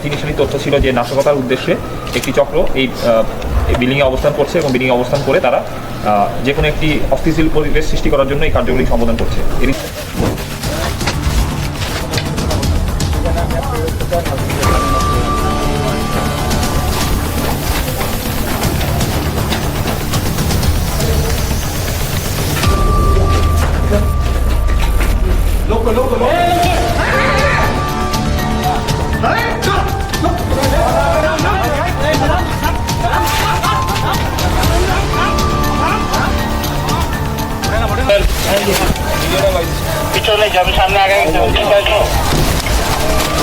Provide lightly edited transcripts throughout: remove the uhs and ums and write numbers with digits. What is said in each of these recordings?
Initially তথ্য ছিল যে নাশকতার উদ্দেশ্যে একটি চক্র এই বিল্ডিংয়ে অবস্থান করছে এবং বিল্ডিংয়ে অবস্থান করে তারা যে কোনো একটি অস্থিতিশীল পরিবেশ সৃষ্টি করার জন্য এই কার্যগুলি সম্বোধন করছে। পিছনে যাবে, সামনে আগে ঠিক আছে,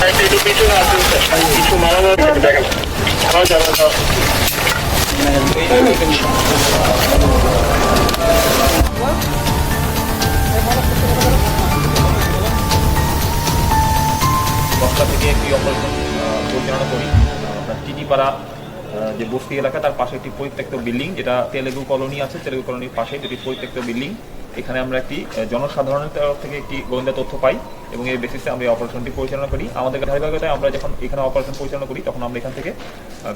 একটু পিছনে আসুন, কিছু মারা যাচ্ছে দেখেন। দশটা থেকে একটি অপারেশন পরিচালনা করি। আপনার টিটিপাড়া যে বস্তি এলাকা, তার পাশে একটি পরিত্যক্ত বিল্ডিং, যেটা তেলেগু কলোনি আছে, তেলেগু কলোনির পাশে দুটি পরিত্যক্ত বিল্ডিং। এখানে আমরা একটি জনসাধারণের তরফ থেকে একটি গোয়েন্দা তথ্য পাই এবং এর বেসিসে আমরা এই অপারেশনটি পরিচালনা করি। আমাদের ধারাবাহিকতায় আমরা যখন এখানে অপারেশন পরিচালনা করি তখন আমরা এখান থেকে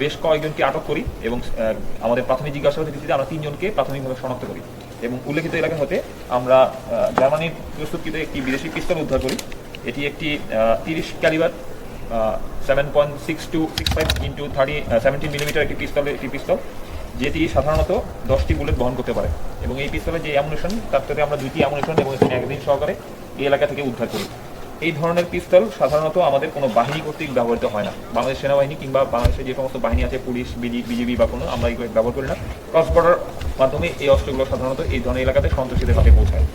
বেশ কয়েকজনকে আটক করি এবং আমাদের প্রাথমিক জিজ্ঞাসাবাদের ভিত্তিতে আমরা 3 জনকে প্রাথমিকভাবে শনাক্ত করি এবং উল্লেখিত এলাকা হতে আমরা জার্মানির প্রস্তুতকৃত একটি বিদেশি পিস্তল উদ্ধার করি। এটি একটি 30 ক্যালিবার 7.6265 x 17 একটি পিস্তল, যেটি সাধারণত 10টি বুলেট বহন করতে পারে এবং এই পিস্তলের যে অ্যামুনিশন, তার থেকে আমরা 2টি অ্যামুনিশন এবং এখানে ম্যাগাজিন সহকারে এই এলাকা থেকে উদ্ধার করি। এই ধরনের পিস্তল সাধারণত আমাদের কোনো বাহিনী কর্তৃক ব্যবহৃত হয় না। বাংলাদেশ সেনাবাহিনী কিংবা বাংলাদেশের যে সমস্ত বাহিনী আছে, পুলিশ, বিজিবি বা কোনো, আমরা এগুলো ব্যবহার করি না। ক্রস বর্ডার মাধ্যমে এই অস্ত্রগুলো সাধারণত এই ধরনের এলাকাতে সন্ত্রাসীদের হাতে পৌঁছায়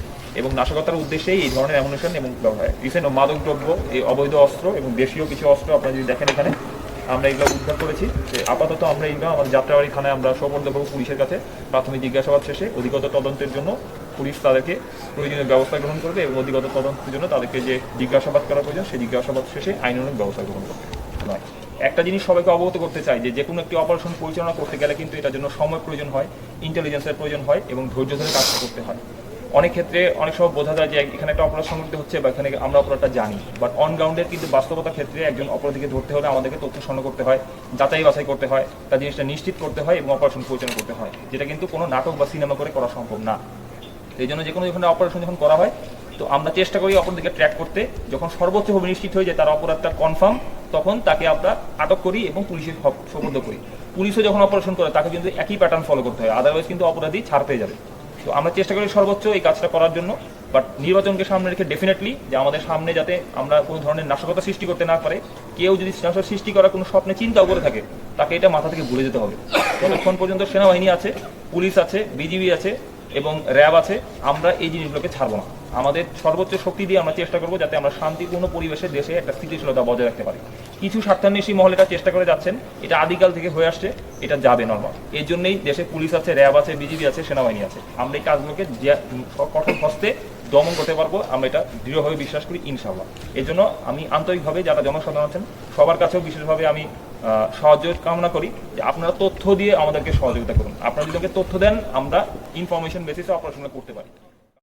এবং নাশকতার উদ্দেশ্যেই এই ধরনের অ্যামুনিশন এবং ব্যবহার হয়। রিসেন্ট মাদক দ্রব্য, এই অবৈধ অস্ত্র এবং দেশীয় কিছু অস্ত্র আপনারা যদি দেখেন এখানে আমরা এগুলো উদ্ধার করেছি। আপাতত আমরা এইগুলো আমাদের যাত্রাবাড়ি থানায় আমরা সোপর্দ করব পুলিশের কাছে। প্রাথমিক জিজ্ঞাসাবাদ শেষে অধিকতর তদন্তের জন্য পুলিশ তাদেরকে প্রয়োজনীয় ব্যবস্থা গ্রহণ করবে এবং অধিকতর তদন্তের জন্য তাদেরকে যে জিজ্ঞাসাবাদ করা প্রয়োজন সেই জিজ্ঞাসাবাদ শেষে আইনানুগ ব্যবস্থা গ্রহণ করবে। একটা জিনিস সবাইকে অবগত করতে চাই যে কোনো একটি অপারেশন পরিচালনা করতে গেলে কিন্তু এটার জন্য সময় প্রয়োজন হয়, ইন্টেলিজেন্সের প্রয়োজন হয় এবং ধৈর্য ধরে কাজটা করতে হয়। অনেক ক্ষেত্রে অনেক সময় বোঝা যায় যে এখানে একটা অপরাধ সংঘটিত হচ্ছে বা এখানে আমরা অপরাধটা জানি, বাট অন গ্রাউন্ডের কিন্তু বাস্তবতার ক্ষেত্রে একজন অপরাধীকে ধরতে হলে আমাদেরকে তথ্য সংগ্রহ করতে হয়, যাচাই বাছাই করতে হয়, তার জিনিসটা নিশ্চিত করতে হয় এবং অপারেশন পরিচালনা করতে হয়, যেটা কিন্তু কোনো নাটক বা সিনেমা করে করা সম্ভব না। এই জন্য যে কোনো এখানে অপারেশন যখন করা হয় তো আমরা চেষ্টা করি অপরাধীকে ট্র্যাক করতে। যখন সর্বোচ্চভাবে নিশ্চিত হয়ে যায় তার অপরাধটা কনফার্ম, তখন তাকে আমরা আটক করি এবং পুলিশের সোপর্দ করি। পুলিশও যখন অপারেশন করে তাকে কিন্তু একই প্যাটার্ন ফলো করতে হয়, আদারওয়াইজ কিন্তু অপরাধী ছাড় পেয়ে যাবে। তো আমরা চেষ্টা করি সর্বোচ্চ এই কাজটা করার জন্য, বাট নির্বাচনকে সামনে রেখে ডেফিনেটলি যে আমাদের সামনে যাতে আমরা কোনো ধরনের নাশকতা সৃষ্টি করতে না পারে। কেউ যদি নাশকতা সৃষ্টি করার কোনো স্বপ্নে চিন্তাও করে থাকে তাকে এটা মাথা থেকে ভুলে যেতে হবে। ততক্ষণ পর্যন্ত সেনাবাহিনী আছে, পুলিশ আছে, বিজিবি আছে এবং র্যাব আছে, আমরা এই জিনিসগুলোকে ছাড়বো না। আমাদের সর্বোচ্চ শক্তি দিয়ে আমরা চেষ্টা করবো যাতে আমরা শান্তিপূর্ণ পরিবেশে দেশে একটা স্থিতিশীলতা বজায় রাখতে পারি। কিছু স্বার্থান্বেষী মহল এটা চেষ্টা করে যাচ্ছেন, এটা আদিকাল থেকে হয়ে আসছে, এটা যাবে নর্মাল। এর জন্যই দেশে পুলিশ আছে, র্যাব আছে, বিজিবি আছে, সেনাবাহিনী আছে। আমরা এই কাজগুলোকে কঠোর হস্তে দমন করতে পারবো, আমরা এটা দৃঢ়ভাবে বিশ্বাস করি ইনশাআল্লাহ। এর জন্য আমি আন্তরিকভাবে যারা জনসাধারণ আছেন সবার কাছেও বিশেষভাবে আমি সাহায্য কামনা করি যে আপনারা তথ্য দিয়ে আমাদেরকে সহযোগিতা করুন। আপনারা যদি তথ্য দেন আমরা ইনফরমেশন বেসিসে অপারেশন করতে পারি।